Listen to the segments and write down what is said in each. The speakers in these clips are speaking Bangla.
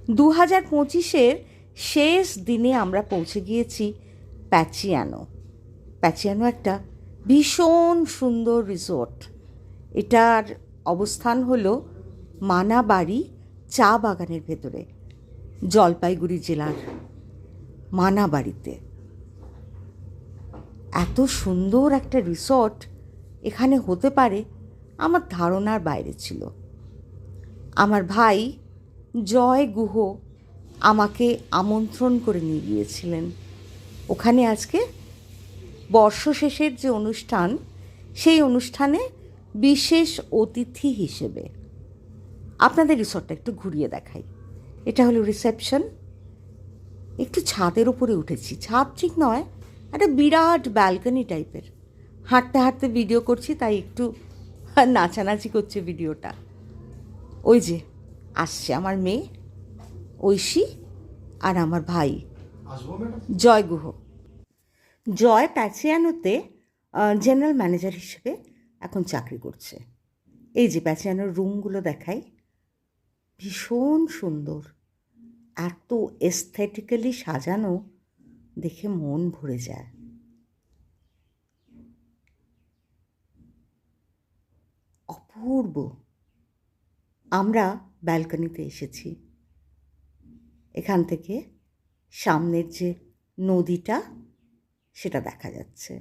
2025-এর শেষ দিনে আমরা পৌঁছে গিয়েছি প্যাচিয়ানো। প্যাচিয়ানো একটা ভীষণ সুন্দর রিসোর্ট। এটার অবস্থান হলো মানাবাড়ি চা বাগানের ভেতরে, জলপাইগুড়ি জেলার মানাবাড়িতে। এত সুন্দর একটা রিসর্ট এখানে হতে পারে আমার ধারণার বাইরে ছিল। আমার ভাই জয় গুহ আমাকে আমন্ত্রণ করে নিয়ে গিয়েছিলেন ওখানে। আজকে বর্ষশেষের যে অনুষ্ঠান, সেই অনুষ্ঠানে বিশেষ অতিথি হিসেবে। আপনাদের রিসর্টটা একটু ঘুরিয়ে দেখাই। এটা হলো রিসেপশন। একটু ছাদের উপরে উঠেছি, ছাদ ঠিক নয়, একটা বিরাট ব্যালকনি টাইপের। হাঁটতে হাঁটতে ভিডিও করছি, তাই একটু নাচানাচি করছে ভিডিওটা। ওই যে আসছে আমার মেয়ে ঐশী আর আমার ভাই জয় গুহ। জয় প্যাচিয়ানোতে জেনারেল ম্যানেজার হিসেবে এখন চাকরি করছে। এই যে প্যাচিয়ানোর রুমগুলো দেখাই, ভীষণ সুন্দর, এত এস্থেটিক্যালি সাজানো, দেখে মন ভরে যায়। অপূর্ব। আমরা ব্যালকনিতে এসেছি। এখান থেকে সামনের যে নদীটা সেটা দেখা যাচ্ছে।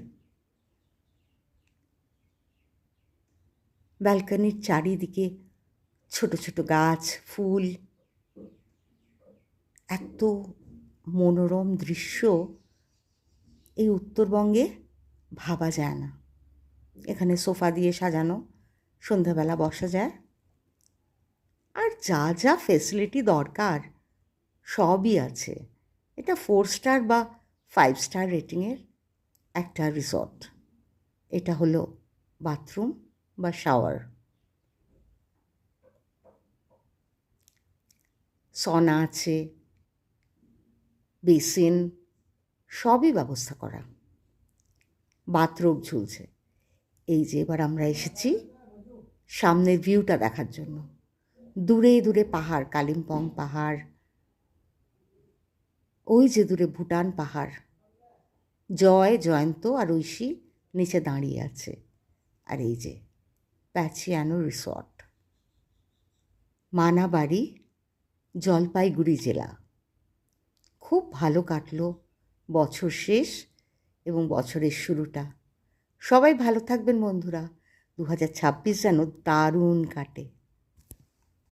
ব্যালকনির চারিদিকে ছোট ছোট গাছ, ফুল, এত মনোরম দৃশ্য এই উত্তরবঙ্গে ভাবা যায় না। এখানে সোফা দিয়ে সাজানো, সন্ধ্যাবেলা বসা যায়, আর যা যা ফেসিলিটি দরকার সবই আছে। এটা 4 স্টার বা 5 স্টার রেটিংয়ের একটা রিসর্ট। এটা হলো বাথরুম বা শাওয়ার, সনা আছে, বেসিন, সবই ব্যবস্থা করা, বাথরোব ঝুলছে। এই যে এবার আমরা এসেছি সামনের ভিউটা দেখার জন্য। দূরে দূরে পাহাড়, কালিম্পং পাহাড়, ওই যে দূরে ভুটান পাহাড়। জয়, জয়ন্ত আর ঐশী নিচে দাঁড়িয়ে আছে। আর এই যে প্যাচিয়ানো রিসর্ট, মানাবাড়ি, জলপাইগুড়ি জেলা। খুব ভালো কাটলো বছর শেষ এবং বছরের শুরুটা। সবাই ভালো থাকবেন বন্ধুরা। 2026 যেন দারুণ কাটে।